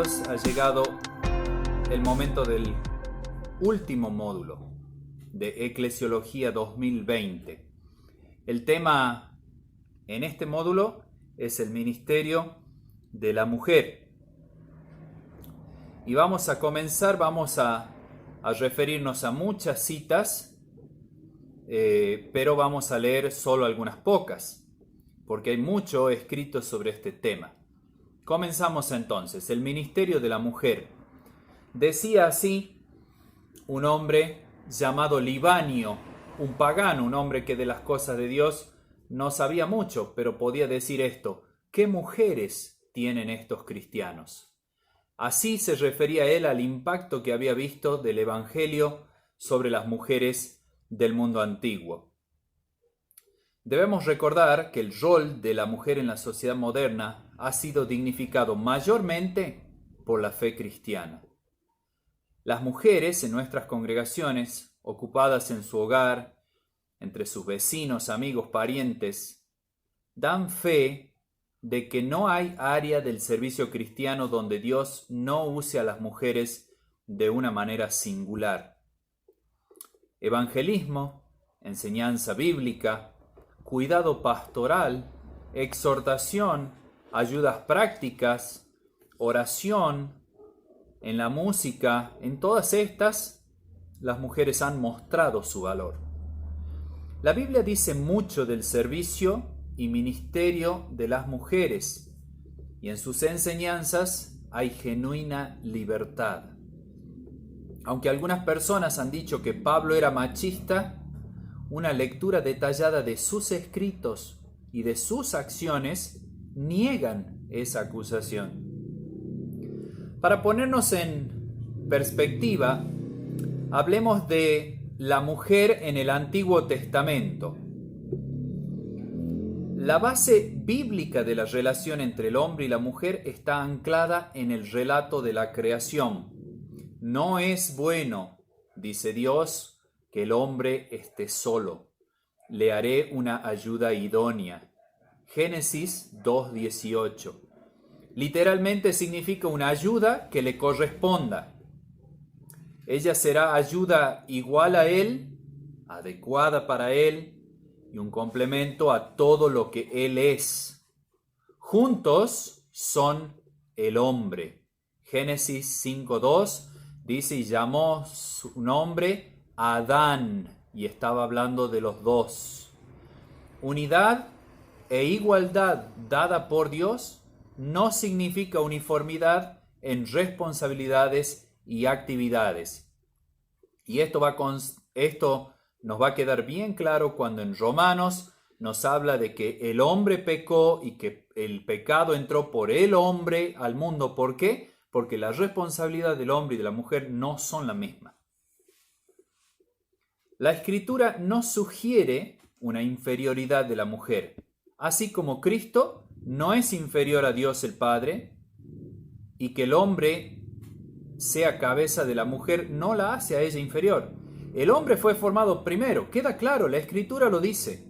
queridos, ha llegado el momento del último módulo de Eclesiología 2020. El tema en este módulo es el ministerio de la mujer. Y vamos a comenzar, vamos a referirnos a muchas citas, pero vamos a leer solo algunas pocas, porque hay mucho escrito sobre este tema. Comenzamos entonces, el ministerio de la mujer. Decía así un hombre llamado Libanio, un pagano, un hombre que de las cosas de Dios no sabía mucho, pero podía decir esto: ¿qué mujeres tienen estos cristianos? Así se refería él al impacto que había visto del Evangelio sobre las mujeres del mundo antiguo. Debemos recordar que el rol de la mujer en la sociedad moderna ha sido dignificado mayormente por la fe cristiana. Las mujeres en nuestras congregaciones, ocupadas en su hogar, entre sus vecinos, amigos, parientes, dan fe de que no hay área del servicio cristiano donde Dios no use a las mujeres de una manera singular. Evangelismo, enseñanza bíblica, cuidado pastoral, exhortación, ayudas prácticas, oración, en la música, en todas estas, las mujeres han mostrado su valor. La Biblia dice mucho del servicio y ministerio de las mujeres, y en sus enseñanzas hay genuina libertad. Aunque algunas personas han dicho que Pablo era machista, una lectura detallada de sus escritos y de sus acciones niegan esa acusación. Para ponernos en perspectiva, hablemos de la mujer en el Antiguo Testamento. La base bíblica de la relación entre el hombre y la mujer está anclada en el relato de la creación. No es bueno, dice Dios, que el hombre esté solo. Le haré una ayuda idónea. Génesis 2:18. Literalmente significa una ayuda que le corresponda. Ella será ayuda igual a él, adecuada para él y un complemento a todo lo que él es. Juntos son el hombre. Génesis 5:2 dice: y llamó su nombre Adán, y estaba hablando de los dos. Unidad e igualdad dada por Dios no significa uniformidad en responsabilidades y actividades. Y esto nos va a quedar bien claro cuando en Romanos nos habla de que el hombre pecó y que el pecado entró por el hombre al mundo. ¿Por qué? Porque la responsabilidad del hombre y de la mujer no son la misma. La Escritura no sugiere una inferioridad de la mujer, así como Cristo no es inferior a Dios el Padre, y que el hombre sea cabeza de la mujer no la hace a ella inferior. El hombre fue formado primero, queda claro, la Escritura lo dice,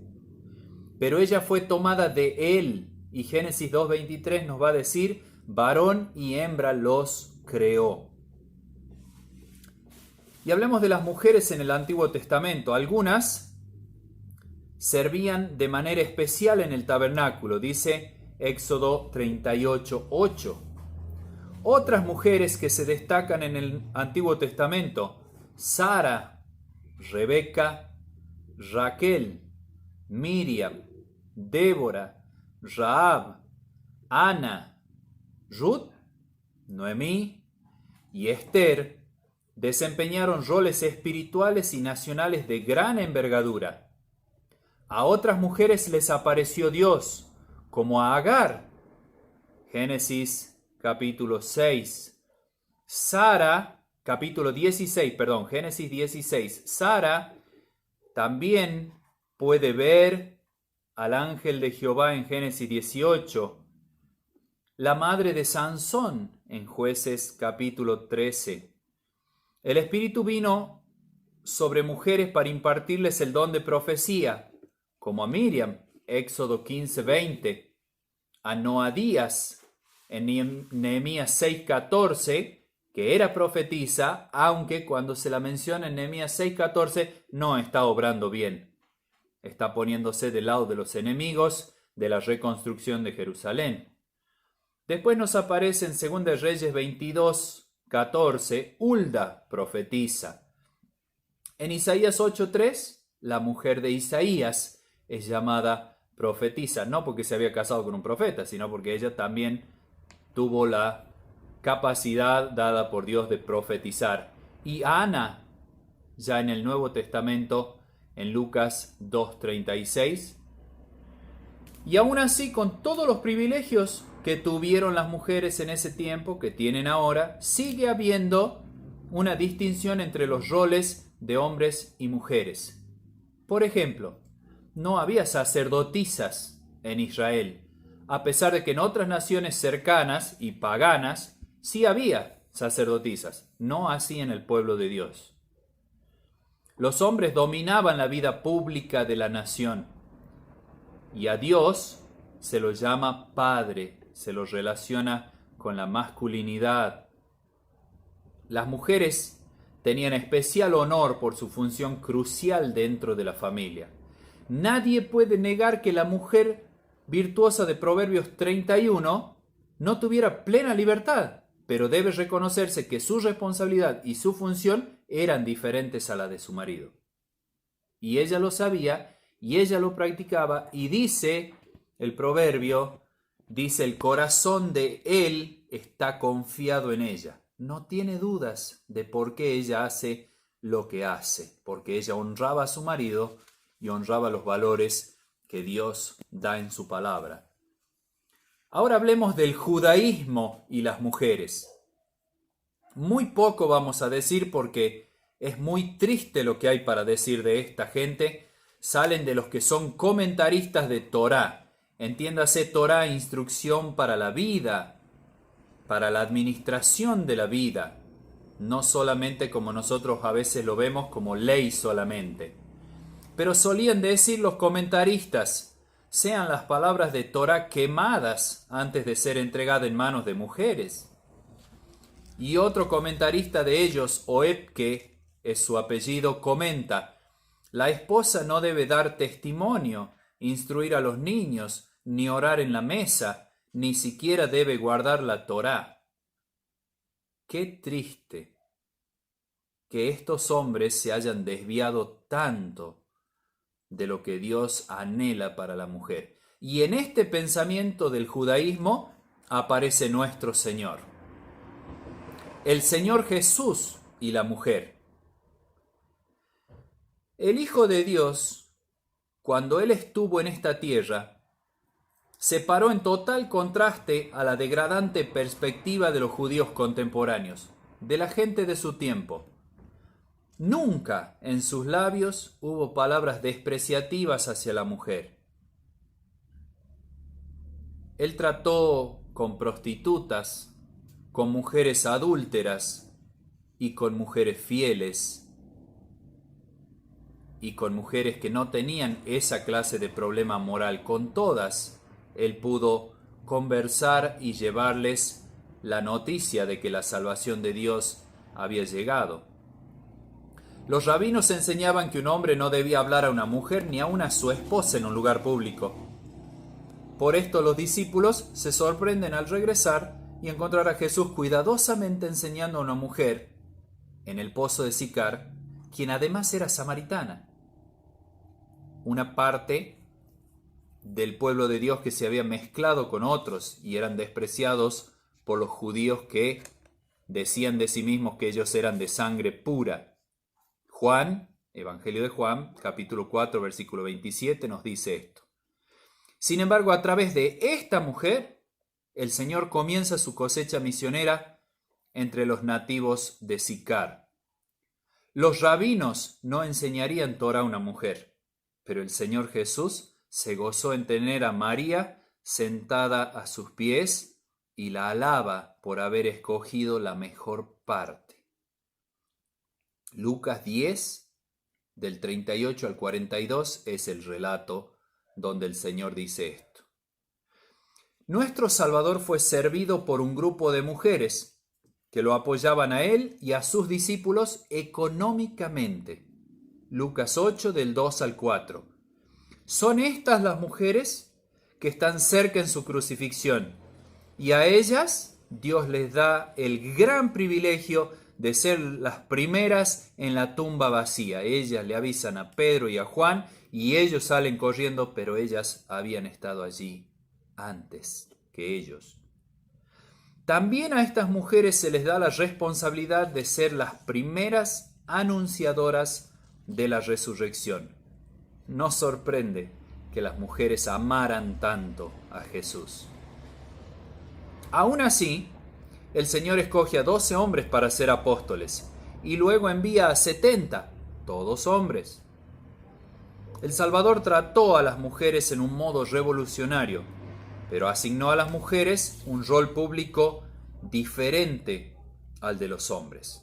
pero ella fue tomada de él, y Génesis 2:23 nos va a decir: varón y hembra los creó. Y hablemos de las mujeres en el Antiguo Testamento. Algunas servían de manera especial en el tabernáculo, dice Éxodo 38:8. Otras mujeres que se destacan en el Antiguo Testamento: Sara, Rebeca, Raquel, Miriam, Débora, Rahab, Ana, Ruth, Noemí y Esther desempeñaron roles espirituales y nacionales de gran envergadura. A otras mujeres les apareció Dios, como a Agar, Génesis capítulo 6. Sara, Génesis 16. Sara también puede ver al ángel de Jehová en Génesis 18. La madre de Sansón en Jueces capítulo 13. El Espíritu vino sobre mujeres para impartirles el don de profecía, como a Miriam, Éxodo 15:20, a Noadías en Nehemías 6:14, que era profetisa, aunque cuando se la menciona en Nehemías 6:14 no está obrando bien. Está poniéndose del lado de los enemigos de la reconstrucción de Jerusalén. Después nos aparece en 2 Reyes 22:14, Hulda profetiza. En Isaías 8:3, la mujer de Isaías es llamada profetisa, no porque se había casado con un profeta, sino porque ella también tuvo la capacidad dada por Dios de profetizar. Y Ana, ya en el Nuevo Testamento, en Lucas 2:36, y aún así, con todos los privilegios que tuvieron las mujeres en ese tiempo, que tienen ahora, sigue habiendo una distinción entre los roles de hombres y mujeres. Por ejemplo, no había sacerdotisas en Israel, a pesar de que en otras naciones cercanas y paganas sí había sacerdotisas, no así en el pueblo de Dios. Los hombres dominaban la vida pública de la nación y a Dios se lo llama Padre, se lo relaciona con la masculinidad. Las mujeres tenían especial honor por su función crucial dentro de la familia. Nadie puede negar que la mujer virtuosa de Proverbios 31 no tuviera plena libertad, pero debe reconocerse que su responsabilidad y su función eran diferentes a la de su marido. Y ella lo sabía, y ella lo practicaba, y dice el proverbio, dice, el corazón de él está confiado en ella. No tiene dudas de por qué ella hace lo que hace, porque ella honraba a su marido y honraba los valores que Dios da en su palabra. Ahora hablemos del judaísmo y las mujeres. Muy poco vamos a decir porque es muy triste lo que hay para decir de esta gente. Salen de los que son comentaristas de Torá. Entiéndase Torá, instrucción para la vida, para la administración de la vida. No solamente como nosotros a veces lo vemos como ley solamente. Pero solían decir los comentaristas, sean las palabras de Torá quemadas antes de ser entregadas en manos de mujeres. Y otro comentarista de ellos, Oepke, es su apellido, comenta, la esposa no debe dar testimonio, instruir a los niños, ni orar en la mesa, ni siquiera debe guardar la Torá. Qué triste que estos hombres se hayan desviado tanto de lo que Dios anhela para la mujer. Y en este pensamiento del judaísmo aparece nuestro Señor. El Señor Jesús y la mujer. El Hijo de Dios, cuando Él estuvo en esta tierra, se paró en total contraste a la degradante perspectiva de los judíos contemporáneos, de la gente de su tiempo. Nunca en sus labios hubo palabras despreciativas hacia la mujer. Él trató con prostitutas, con mujeres adúlteras y con mujeres fieles y con mujeres que no tenían esa clase de problema moral. Con todas, Él pudo conversar y llevarles la noticia de que la salvación de Dios había llegado. Los rabinos enseñaban que un hombre no debía hablar a una mujer ni aun a su esposa en un lugar público. Por esto los discípulos se sorprenden al regresar y encontrar a Jesús cuidadosamente enseñando a una mujer en el pozo de Sicar, quien además era samaritana, una parte del pueblo de Dios que se había mezclado con otros y eran despreciados por los judíos que decían de sí mismos que ellos eran de sangre pura. Juan, Evangelio de Juan, capítulo 4, versículo 27, nos dice esto. Sin embargo, a través de esta mujer, el Señor comienza su cosecha misionera entre los nativos de Sicar. Los rabinos no enseñarían Torá a una mujer, pero el Señor Jesús se gozó en tener a María sentada a sus pies y la alaba por haber escogido la mejor parte. Lucas 10, del 38 al 42, es el relato donde el Señor dice esto. Nuestro Salvador fue servido por un grupo de mujeres que lo apoyaban a él y a sus discípulos económicamente. Lucas 8, del 2 al 4. Son estas las mujeres que están cerca en su crucifixión, y a ellas Dios les da el gran privilegio de ser las primeras en la tumba vacía. Ellas le avisan a Pedro y a Juan, y ellos salen corriendo, pero ellas habían estado allí antes que ellos. También a estas mujeres se les da la responsabilidad de ser las primeras anunciadoras de la resurrección. No sorprende que las mujeres amaran tanto a Jesús. Aún así, el Señor escoge a 12 hombres para ser apóstoles y luego envía a 70, todos hombres. El Salvador trató a las mujeres en un modo revolucionario, pero asignó a las mujeres un rol público diferente al de los hombres.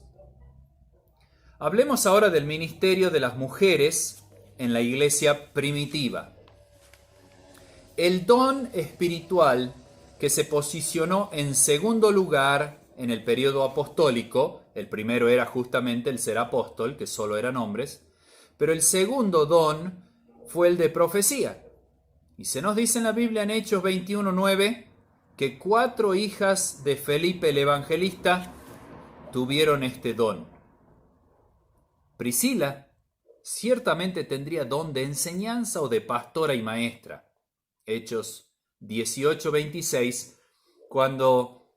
Hablemos ahora del ministerio de las mujeres en la iglesia primitiva. El don espiritual que se posicionó en segundo lugar en el periodo apostólico, el primero era justamente el ser apóstol, que solo eran hombres, pero el segundo don fue el de profecía. Y se nos dice en la Biblia en Hechos 21:9 que 4 hijas de Felipe el Evangelista tuvieron este don. Priscila ciertamente tendría don de enseñanza o de pastora y maestra. Hechos 18:26, cuando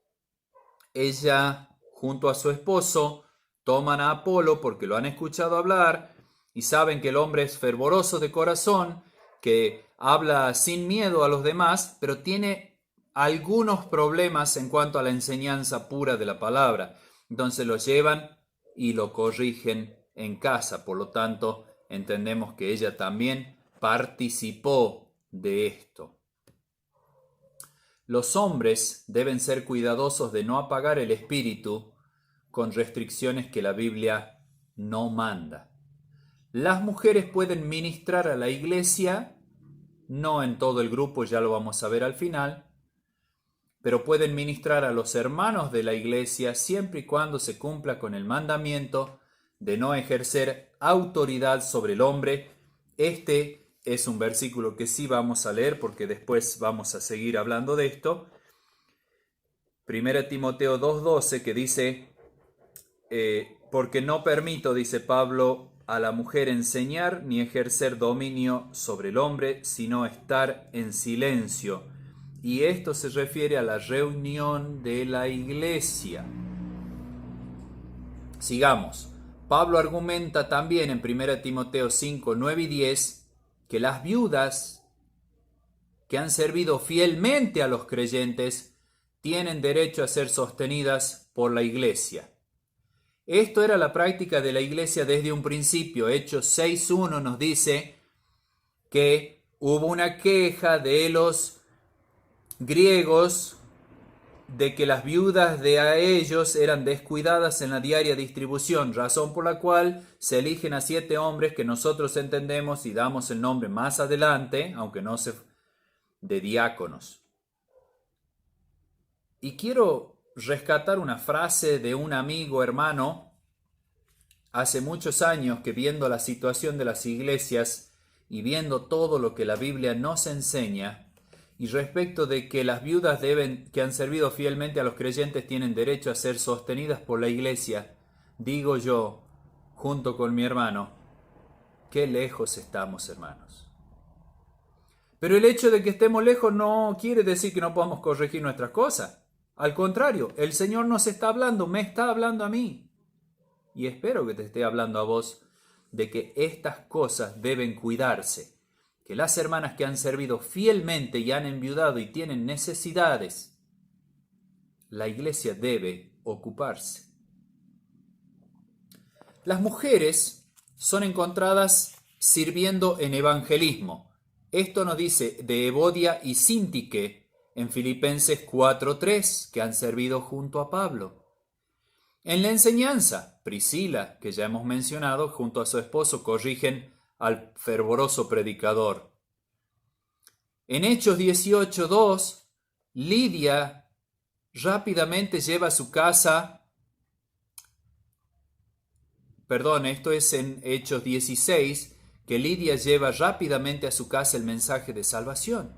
ella junto a su esposo toman a Apolo porque lo han escuchado hablar y saben que el hombre es fervoroso de corazón, que habla sin miedo a los demás, pero tiene algunos problemas en cuanto a la enseñanza pura de la palabra. Entonces lo llevan y lo corrigen en casa. Por lo tanto, entendemos que ella también participó de esto. Los hombres deben ser cuidadosos de no apagar el espíritu con restricciones que la Biblia no manda. Las mujeres pueden ministrar a la iglesia, no en todo el grupo, ya lo vamos a ver al final, pero pueden ministrar a los hermanos de la iglesia siempre y cuando se cumpla con el mandamiento de no ejercer autoridad sobre el hombre. Este es un versículo que sí vamos a leer porque después vamos a seguir hablando de esto. 1 Timoteo 2:12, que dice, porque no permito, dice Pablo, a la mujer enseñar ni ejercer dominio sobre el hombre, sino estar en silencio. Y esto se refiere a la reunión de la iglesia. Sigamos. Pablo argumenta también en 1 Timoteo 5, 9 y 10 que las viudas que han servido fielmente a los creyentes tienen derecho a ser sostenidas por la iglesia. Esto era la práctica de la iglesia desde un principio. Hechos 6:1 nos dice que hubo una queja de los griegos de que las viudas de a ellos eran descuidadas en la diaria distribución, razón por la cual se eligen a 7 hombres que nosotros entendemos y damos el nombre más adelante, aunque no se de diáconos. Y quiero rescatar una frase de un amigo hermano hace muchos años que, viendo la situación de las iglesias y viendo todo lo que la Biblia nos enseña, y respecto de que las viudas que han servido fielmente a los creyentes tienen derecho a ser sostenidas por la iglesia, digo yo, junto con mi hermano, qué lejos estamos, hermanos. Pero el hecho de que estemos lejos no quiere decir que no podamos corregir nuestras cosas. Al contrario, el Señor nos está hablando, me está hablando a mí. Y espero que te esté hablando a vos de que estas cosas deben cuidarse. Que las hermanas que han servido fielmente y han enviudado y tienen necesidades, la iglesia debe ocuparse. Las mujeres son encontradas sirviendo en evangelismo. Esto nos dice de Evodia y Síntique en Filipenses 4:3, que han servido junto a Pablo. En la enseñanza, Priscila, que ya hemos mencionado, junto a su esposo corrigen al fervoroso predicador. En Hechos 18:2 Lidia rápidamente lleva a su casa, perdón, esto es en Hechos 16, que Lidia lleva rápidamente a su casa el mensaje de salvación.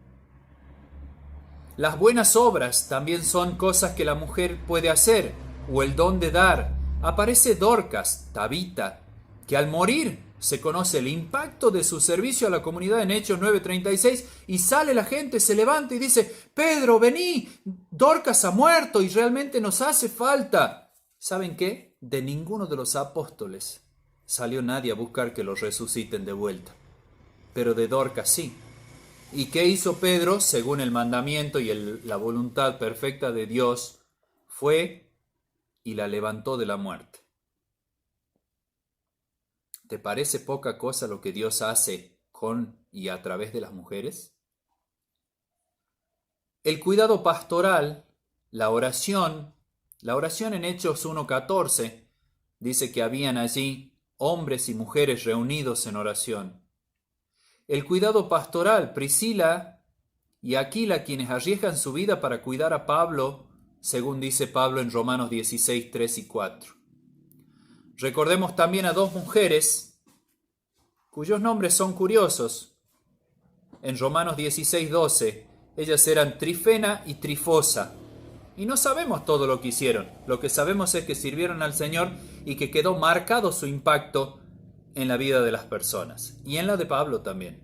Las buenas obras también son cosas que la mujer puede hacer, o el don de dar. Aparece Dorcas, Tabita, que al morir se conoce el impacto de su servicio a la comunidad en Hechos 9:36, y sale la gente, se levanta y dice: Pedro, vení, Dorcas ha muerto y realmente nos hace falta. ¿Saben qué? De ninguno de los apóstoles salió nadie a buscar que los resuciten de vuelta, pero de Dorcas sí. ¿Y qué hizo Pedro? Según el mandamiento y la voluntad perfecta de Dios, fue y la levantó de la muerte. ¿Te parece poca cosa lo que Dios hace con y a través de las mujeres? El cuidado pastoral, la oración en Hechos 1:14 dice que habían allí hombres y mujeres reunidos en oración. El cuidado pastoral, Priscila y Aquila, quienes arriesgan su vida para cuidar a Pablo, según dice Pablo en Romanos 16, 3 y 4. Recordemos también a dos mujeres cuyos nombres son curiosos. En Romanos 16, 12, ellas eran Trifena y Trifosa. Y no sabemos todo lo que hicieron. Lo que sabemos es que sirvieron al Señor y que quedó marcado su impacto en la vida de las personas y en la de Pablo también.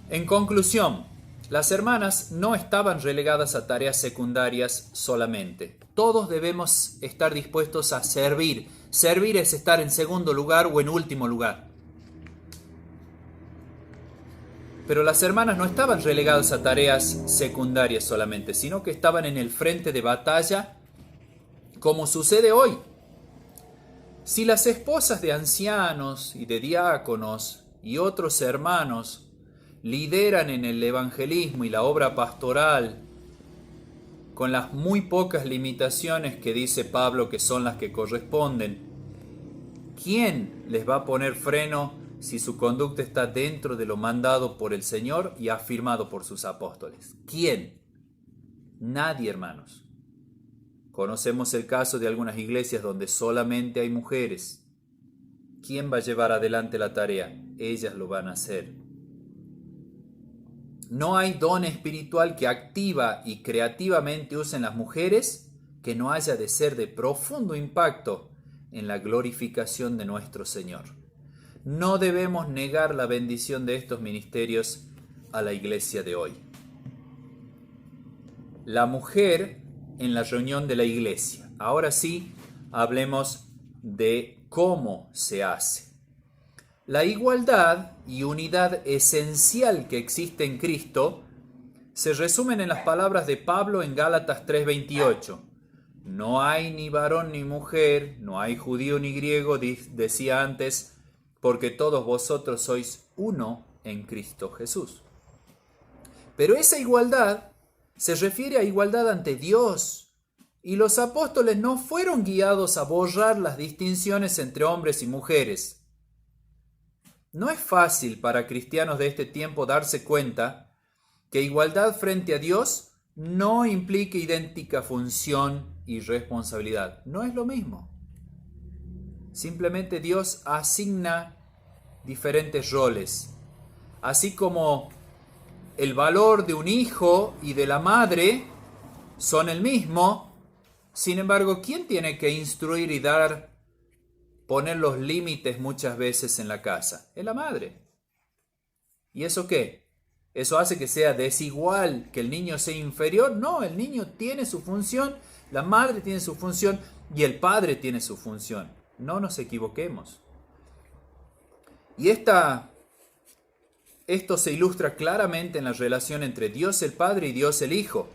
En conclusión, las hermanas no estaban relegadas a tareas secundarias solamente. Todos debemos estar dispuestos a servir. Servir es estar en segundo lugar o en último lugar. Pero las hermanas no estaban relegadas a tareas secundarias solamente, sino que estaban en el frente de batalla, como sucede hoy. Si las esposas de ancianos y de diáconos y otros hermanos lideran en el evangelismo y la obra pastoral con las muy pocas limitaciones que dice Pablo que son las que corresponden, ¿quién les va a poner freno si su conducta está dentro de lo mandado por el Señor y afirmado por sus apóstoles? ¿Quién? Nadie, hermanos. Conocemos el caso de algunas iglesias donde solamente hay mujeres. ¿Quién va a llevar adelante la tarea? Ellas lo van a hacer. No hay don espiritual que activa y creativamente usen las mujeres que no haya de ser de profundo impacto en la glorificación de nuestro Señor. No debemos negar la bendición de estos ministerios a la iglesia de hoy. La mujer en la reunión de la iglesia. Ahora sí, hablemos de cómo se hace. La igualdad y unidad esencial que existe en Cristo se resumen en las palabras de Pablo en Gálatas 3:28. No hay ni varón ni mujer, no hay judío ni griego, decía antes, porque todos vosotros sois uno en Cristo Jesús. Pero esa igualdad se refiere a igualdad ante Dios, y los apóstoles no fueron guiados a borrar las distinciones entre hombres y mujeres. No es fácil para cristianos de este tiempo darse cuenta que igualdad frente a Dios no implica idéntica función y responsabilidad. No es lo mismo. Simplemente Dios asigna diferentes roles. Así como el valor de un hijo y de la madre son el mismo, sin embargo, ¿quién tiene que instruir y poner los límites muchas veces en la casa? Es la madre. ¿Y eso qué? ¿Eso hace que sea desigual, que el niño sea inferior? No, el niño tiene su función, la madre tiene su función y el padre tiene su función. No nos equivoquemos. Y esto se ilustra claramente en la relación entre Dios el Padre y Dios el Hijo.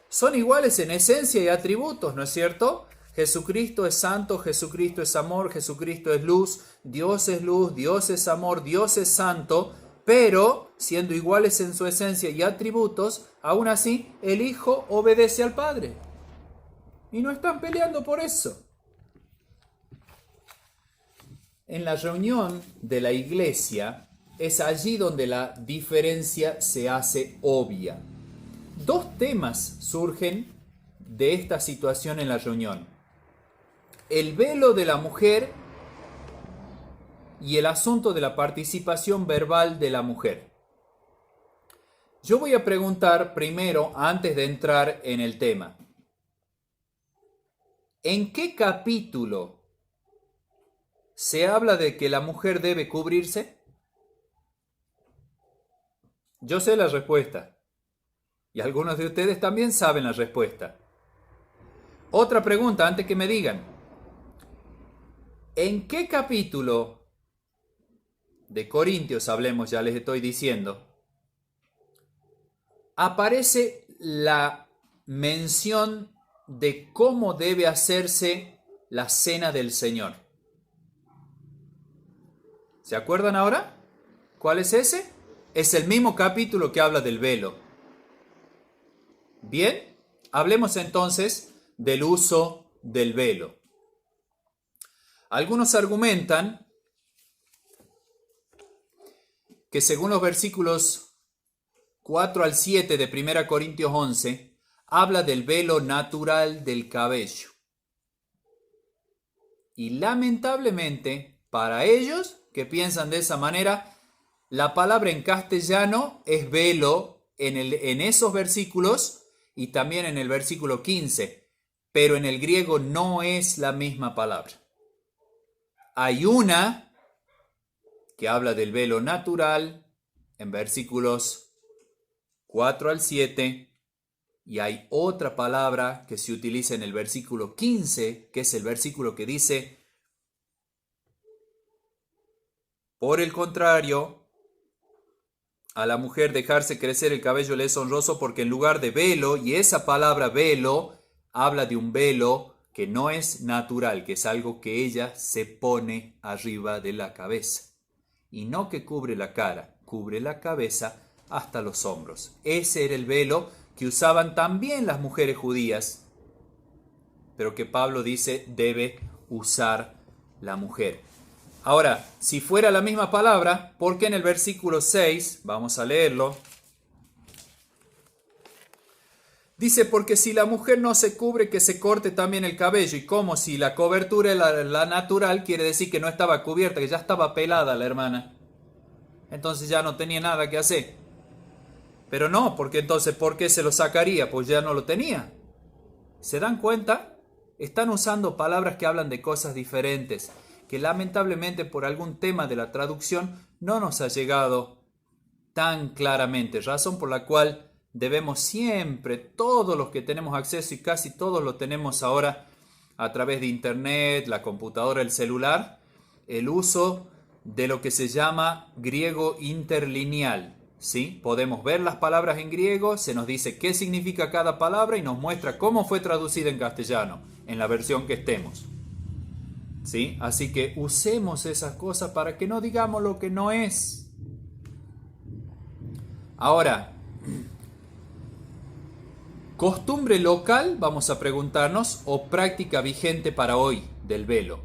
Son iguales en esencia y atributos, ¿no es cierto? Jesucristo es santo, Jesucristo es amor, Jesucristo es luz, Dios es amor, Dios es santo, pero siendo iguales en su esencia y atributos, aún así el Hijo obedece al Padre. Y no están peleando por eso. En la reunión de la iglesia es allí donde la diferencia se hace obvia. Dos temas surgen de esta situación en la reunión: el velo de la mujer y el asunto de la participación verbal de la mujer. Yo voy a preguntar primero, antes de entrar en el tema, ¿en qué capítulo se habla de que la mujer debe cubrirse? Yo sé la respuesta, y algunos de ustedes también saben la respuesta. Otra pregunta antes que me digan: ¿en qué capítulo de Corintios, hablemos, ya les estoy diciendo, aparece la mención de cómo debe hacerse la cena del Señor? ¿Se acuerdan ahora? ¿Cuál es ese? Es el mismo capítulo que habla del velo. Bien, hablemos entonces del uso del velo. Algunos argumentan que según los versículos 4 al 7 de 1 Corintios 11, habla del velo natural del cabello. Y lamentablemente, para ellos que piensan de esa manera, la palabra en castellano es velo en esos versículos y también en el versículo 15, pero en el griego no es la misma palabra. Hay una que habla del velo natural en versículos 4 al 7, y hay otra palabra que se utiliza en el versículo 15, que es el versículo que dice: por el contrario, a la mujer dejarse crecer el cabello le es honroso, porque en lugar de velo, y esa palabra velo habla de un velo que no es natural, que es algo que ella se pone arriba de la cabeza, y no que cubre la cara, cubre la cabeza hasta los hombros. Ese era el velo que usaban también las mujeres judías, pero que Pablo dice debe usar la mujer. Ahora, si fuera la misma palabra, ¿por qué en el versículo 6, vamos a leerlo, dice: porque si la mujer no se cubre, que se corte también el cabello? Y como si la cobertura era la natural, quiere decir que no estaba cubierta, que ya estaba pelada la hermana. Entonces ya no tenía nada que hacer. Pero no, porque entonces, ¿por qué se lo sacaría? Pues ya no lo tenía. ¿Se dan cuenta? Están usando palabras que hablan de cosas diferentes, que lamentablemente por algún tema de la traducción no nos ha llegado tan claramente, razón por la cual debemos siempre, todos los que tenemos acceso, y casi todos lo tenemos ahora a través de internet, la computadora, el celular, el uso de lo que se llama griego interlineal. ¿Sí? Podemos ver las palabras en griego, se nos dice qué significa cada palabra y nos muestra cómo fue traducida en castellano, en la versión que estemos. ¿Sí? Así que usemos esas cosas para que no digamos lo que no es. Ahora, ¿costumbre local, vamos a preguntarnos, o práctica vigente para hoy del velo?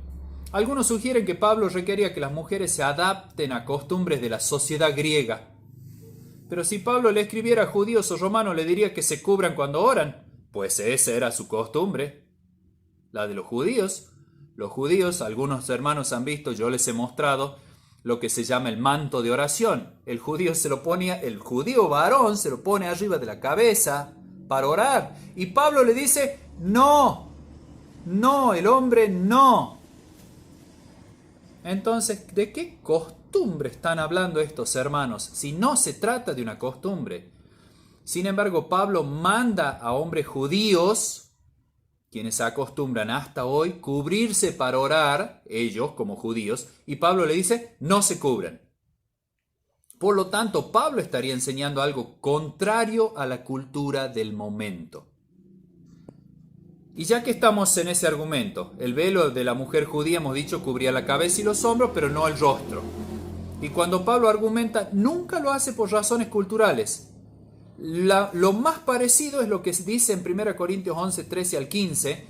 Algunos sugieren que Pablo requería que las mujeres se adapten a costumbres de la sociedad griega. Pero si Pablo le escribiera a judíos o romanos, le diría que se cubran cuando oran, pues esa era su costumbre, la de los judíos. Los judíos, algunos hermanos han visto, yo les he mostrado, lo que se llama el manto de oración. El judío varón se lo pone arriba de la cabeza para orar. Y Pablo le dice: no, el hombre no. Entonces, ¿de qué costumbre están hablando estos hermanos si no se trata de una costumbre? Sin embargo, Pablo manda a hombres judíos, quienes acostumbran hasta hoy cubrirse para orar, ellos como judíos, y Pablo le dice: no se cubran. Por lo tanto, Pablo estaría enseñando algo contrario a la cultura del momento. Y ya que estamos en ese argumento, el velo de la mujer judía, hemos dicho, cubría la cabeza y los hombros, pero no el rostro. Y cuando Pablo argumenta, nunca lo hace por razones culturales. Lo más parecido es lo que dice en 1 Corintios 11, 13 al 15,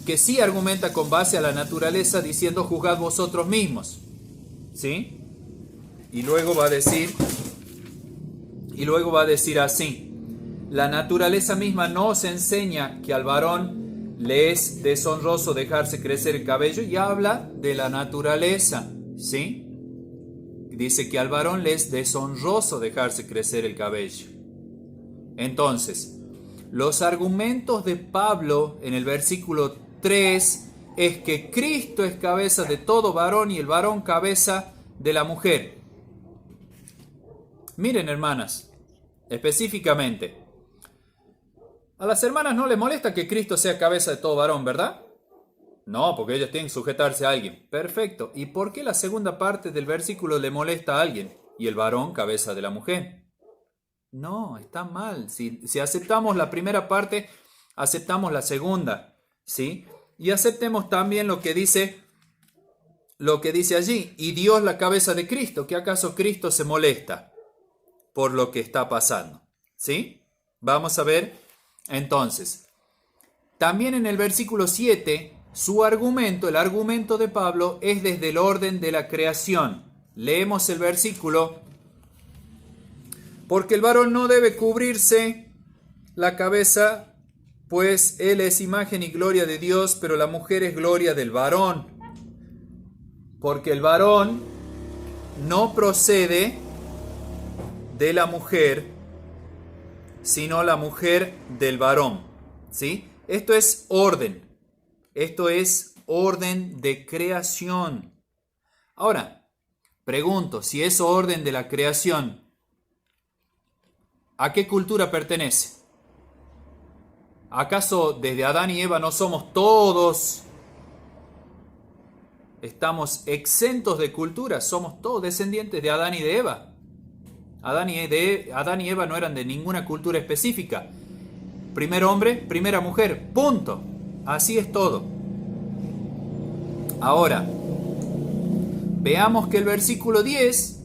que sí argumenta con base a la naturaleza, diciendo: juzgad vosotros mismos. ¿Sí? Y luego va a decir así: la naturaleza misma nos enseña que al varón le es deshonroso dejarse crecer el cabello y habla de la naturaleza, ¿sí? Dice que al varón le es deshonroso dejarse crecer el cabello. Entonces, los argumentos de Pablo en el versículo 3 es que Cristo es cabeza de todo varón y el varón cabeza de la mujer. Miren, hermanas, específicamente, a las hermanas no les molesta que Cristo sea cabeza de todo varón, ¿verdad? No, porque ellas tienen que sujetarse a alguien. Perfecto. ¿Y por qué la segunda parte del versículo le molesta a alguien? Y el varón cabeza de la mujer. No, está mal. Si aceptamos la primera parte, aceptamos la segunda, ¿sí? Y aceptemos también lo que dice allí. Y Dios la cabeza de Cristo. ¿Que acaso Cristo se molesta por lo que está pasando? ¿Sí? Vamos a ver entonces. También en el versículo 7, su argumento, el argumento de Pablo, es desde el orden de la creación. Leemos el versículo. Porque el varón no debe cubrirse la cabeza, pues él es imagen y gloria de Dios, pero la mujer es gloria del varón. Porque el varón no procede de la mujer, sino la mujer del varón, ¿sí? Esto es orden. Esto es orden de creación. Ahora, pregunto, si es orden de la creación, ¿a qué cultura pertenece? ¿Acaso desde Adán y Eva no somos todos? ¿Estamos exentos de cultura? ¿Somos todos descendientes de Adán y de Eva? Adán y Eva no eran de ninguna cultura específica. Primer hombre, primera mujer, punto. Así es todo. Ahora, veamos que el versículo 10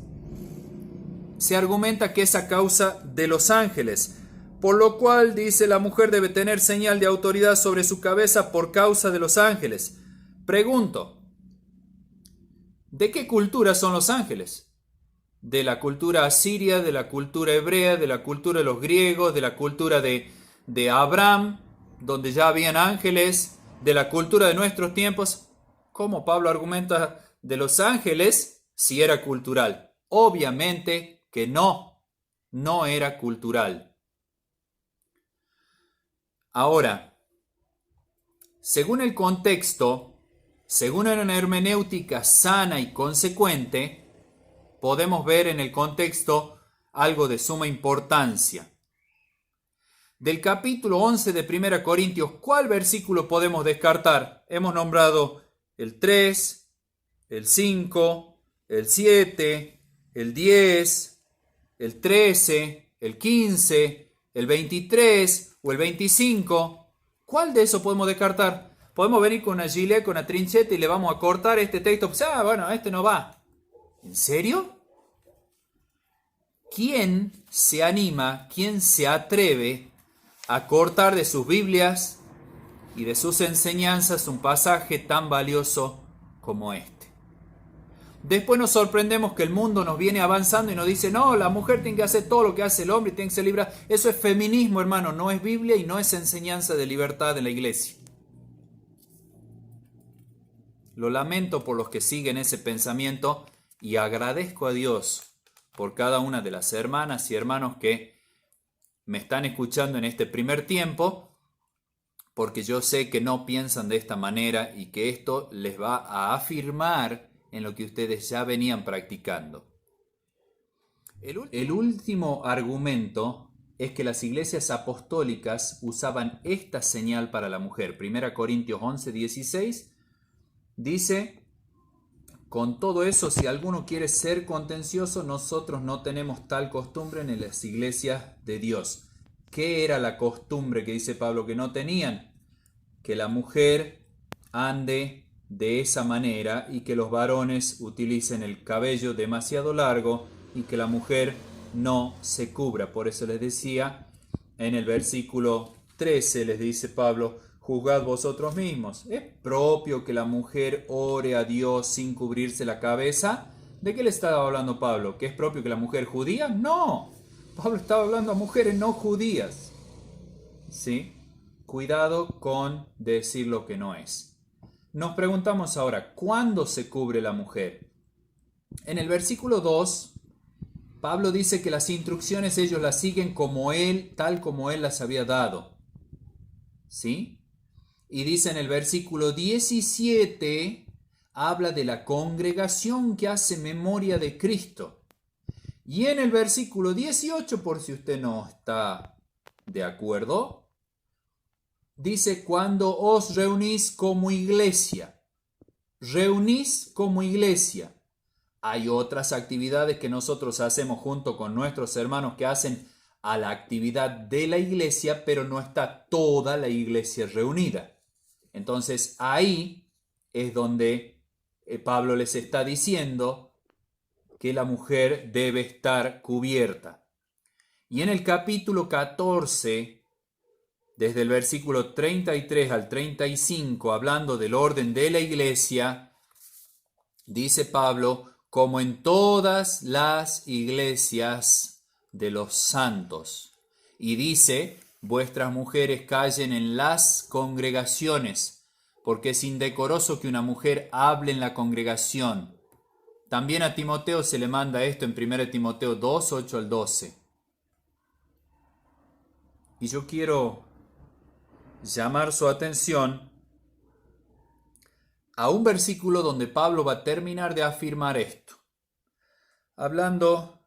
se argumenta que es a causa de los ángeles, por lo cual dice la mujer debe tener señal de autoridad sobre su cabeza por causa de los ángeles. Pregunto, ¿de qué cultura son los ángeles? ¿De la cultura asiria, de la cultura hebrea, de la cultura de los griegos, de la cultura de Abraham, donde ya habían ángeles, de la cultura de nuestros tiempos? ¿Cómo Pablo argumenta de los ángeles si era cultural? Obviamente que no era cultural. Ahora, según el contexto, según una hermenéutica sana y consecuente, podemos ver en el contexto algo de suma importancia. Del capítulo 11 de 1 Corintios, ¿cuál versículo podemos descartar? Hemos nombrado el 3, el 5, el 7, el 10, el 13, el 15, el 23 o el 25. ¿Cuál de eso podemos descartar? Podemos venir con una gilet, con una trincheta y le vamos a cortar este texto. Pues, bueno, este no va. ¿En serio? ¿Quién se anima, quién se atreve a cortar de sus Biblias y de sus enseñanzas un pasaje tan valioso como este? Después nos sorprendemos que el mundo nos viene avanzando y nos dice, no, la mujer tiene que hacer todo lo que hace el hombre y tiene que ser libre. Eso es feminismo, hermano, no es Biblia y no es enseñanza de libertad en la iglesia. Lo lamento por los que siguen ese pensamiento y agradezco a Dios por cada una de las hermanas y hermanos que me están escuchando en este primer tiempo, porque yo sé que no piensan de esta manera y que esto les va a afirmar en lo que ustedes ya venían practicando. El último argumento es que las iglesias apostólicas usaban esta señal para la mujer. 1 Corintios 11:16 dice: con todo eso, si alguno quiere ser contencioso, nosotros no tenemos tal costumbre en las iglesias de Dios. ¿Qué era la costumbre que dice Pablo que no tenían? Que la mujer ande de esa manera y que los varones utilicen el cabello demasiado largo y que la mujer no se cubra. Por eso les decía, en el versículo 13 les dice Pablo: juzgad vosotros mismos. ¿Es propio que la mujer ore a Dios sin cubrirse la cabeza? ¿De qué le estaba hablando Pablo? ¿Que es propio que la mujer judía? No. Pablo estaba hablando a mujeres no judías. ¿sí? Cuidado con decir lo que no es. Nos preguntamos ahora, ¿cuándo se cubre la mujer? En el versículo 2, Pablo dice que las instrucciones ellos las siguen como él, tal como él las había dado. ¿Sí? Y dice en el versículo 17, habla de la congregación que hace memoria de Cristo. Y en el versículo 18, por si usted no está de acuerdo, dice cuando os reunís como iglesia. Reunís como iglesia. Hay otras actividades que nosotros hacemos junto con nuestros hermanos que hacen a la actividad de la iglesia, pero no está toda la iglesia reunida. Entonces ahí es donde Pablo les está diciendo que la mujer debe estar cubierta. Y en el capítulo 14, desde el versículo 33 al 35, hablando del orden de la iglesia, dice Pablo, como en todas las iglesias de los santos. Y dice, vuestras mujeres callen en las congregaciones, porque es indecoroso que una mujer hable en la congregación. También a Timoteo se le manda esto en 1 Timoteo 2, 8 al 12. Y yo quiero llamar su atención a un versículo donde Pablo va a terminar de afirmar esto, hablando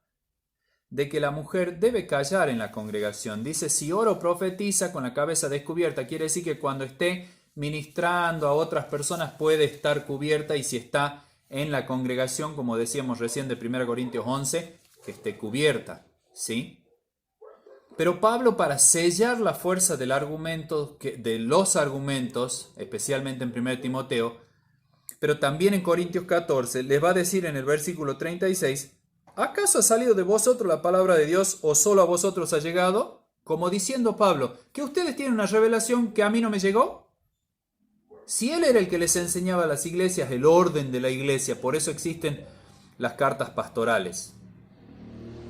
de que la mujer debe callar en la congregación. Dice, si ora o profetiza con la cabeza descubierta, quiere decir que cuando esté ministrando a otras personas puede estar cubierta, y si está en la congregación, como decíamos recién de 1 Corintios 11, que esté cubierta, ¿sí? Pero Pablo, para sellar la fuerza del argumento, de los argumentos, especialmente en 1 Timoteo, pero también en Corintios 14, les va a decir en el versículo 36, ¿acaso ha salido de vosotros la palabra de Dios o solo a vosotros ha llegado? Como diciendo Pablo, ¿que ustedes tienen una revelación que a mí no me llegó? Si él era el que les enseñaba a las iglesias el orden de la iglesia, por eso existen las cartas pastorales.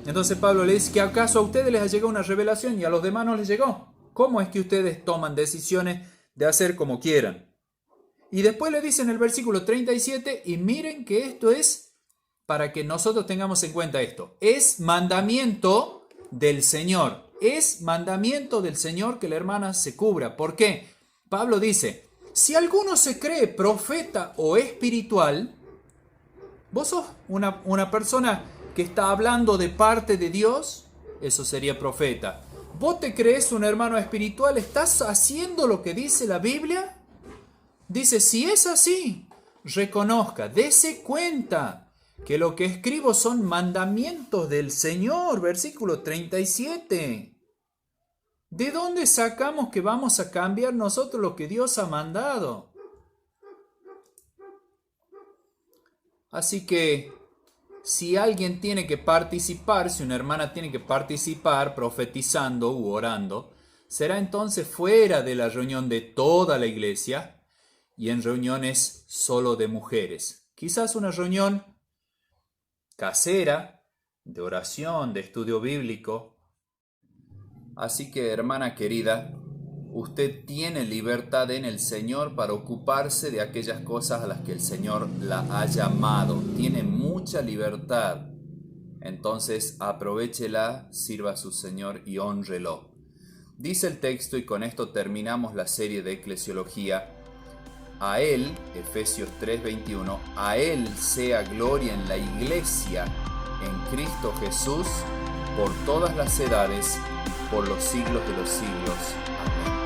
Entonces Pablo le dice que acaso a ustedes les ha llegado una revelación y a los demás no les llegó. ¿Cómo es que ustedes toman decisiones de hacer como quieran? Y después le dice en el versículo 37, y miren que esto es para que nosotros tengamos en cuenta esto. Es mandamiento del Señor. Es mandamiento del Señor que la hermana se cubra. ¿Por qué? Pablo dice, si alguno se cree profeta o espiritual, vos sos una persona que está hablando de parte de Dios, eso sería profeta. ¿Vos te crees un hermano espiritual? ¿Estás haciendo lo que dice la Biblia? Dice, si es así, reconozca, dése cuenta que lo que escribo son mandamientos del Señor, versículo 37. ¿De dónde sacamos que vamos a cambiar nosotros lo que Dios ha mandado? Así que si alguien tiene que participar, si una hermana tiene que participar profetizando u orando, será entonces fuera de la reunión de toda la iglesia y en reuniones solo de mujeres. Quizás una reunión casera, de oración, de estudio bíblico. Así que, hermana querida, usted tiene libertad en el Señor para ocuparse de aquellas cosas a las que el Señor la ha llamado. Tiene mucha libertad. Entonces, aprovéchela, sirva a su Señor y hónrelo. Dice el texto, y con esto terminamos la serie de eclesiología, a Él, Efesios 3:21, a Él sea gloria en la iglesia, en Cristo Jesús, por todas las edades, por los siglos de los siglos. Amén.